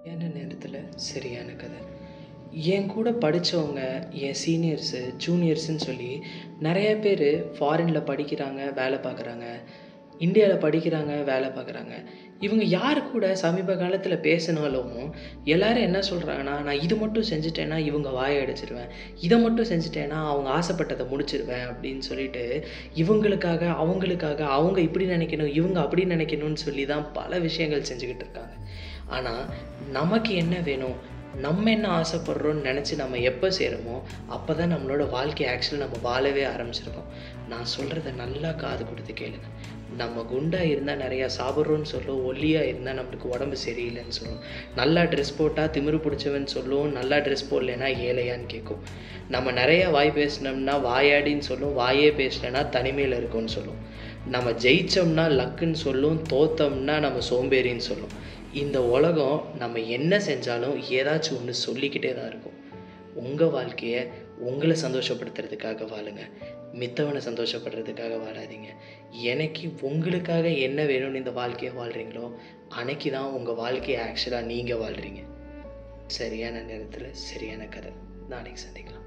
சரியான நேரத்தில் சரியான கதை. என் கூட படித்தவங்க, என் சீனியர்ஸு, ஜூனியர்ஸுன்னு சொல்லி நிறைய பேர் ஃபாரினில் படிக்கிறாங்க, வேலை பார்க்குறாங்க. இந்தியாவில் படிக்கிறாங்க, வேலை பார்க்குறாங்க. இவங்க யார் கூட சமீப காலத்தில் பேசினாலும் எல்லாரும் என்ன சொல்கிறாங்கன்னா, நான் இது மட்டும் செஞ்சுட்டேன்னா இவங்க வாயை அடிச்சிருவேன், இதை மட்டும் செஞ்சுட்டேன்னா அவங்க ஆசைப்பட்டதை முடிச்சிருவேன் அப்படின்னு சொல்லிட்டு இவங்களுக்காக அவங்களுக்காக அவங்க இப்படி நினைக்கணும், இவங்க அப்படி நினைக்கணும்னு சொல்லி தான் பல விஷயங்கள் செஞ்சுக்கிட்டு இருக்காங்க. ஆனால் நமக்கு என்ன வேணும், நம்ம என்ன ஆசைப்படுறோன்னு நினச்சி நம்ம எப்போ செய்கிறோமோ அப்போ தான் நம்மளோட வாழ்க்கை ஆக்சுவலி நம்ம வாழவே ஆரம்பிச்சிருக்கோம். நான் சொல்கிறத நல்லா காது கொடுத்து கேளுங்க. நம்ம குண்டாக இருந்தால் நிறையா சாப்பிட்றோன்னு சொல்லும், ஒல்லியாக இருந்தால் நம்மளுக்கு உடம்பு சரியில்லைன்னு சொல்லும். நல்லா ட்ரெஸ் போட்டால் திமிரு பிடிச்சவன்னு சொல்லும், நல்லா ட்ரெஸ் போடலைன்னா ஏழையான்னு கேட்கும். நம்ம நிறையா வாய் பேசினோம்னா வாயாடின்னு சொல்லும், வாயே பேசலைன்னா தனிமையில் இருக்கும்னு சொல்லும். நம்ம ஜெயித்தோம்னா லக்குன்னு சொல்லும், தோத்தோம்னா நம்ம சோம்பேறின்னு சொல்லும். இந்த உலகம் நம்ம என்ன செஞ்சாலும் ஏதாச்சும் ஒன்று சொல்லிக்கிட்டே தான் இருக்கும். உங்கள் வாழ்க்கையை உங்களை சந்தோஷப்படுத்துறதுக்காக வாழுங்க, மித்தவனை சந்தோஷப்படுறதுக்காக வாழாதீங்க. எனக்கு உங்களுக்காக என்ன வேணும்னு இந்த வாழ்க்கையை வாழ்கிறீங்களோ அன்னைக்கு தான் உங்கள் வாழ்க்கையை ஆக்சுவலாக நீங்கள் வாழ்கிறீங்க. சரியான நேரத்தில் சரியான கதை. நாளைக்கு சந்திக்கலாம்.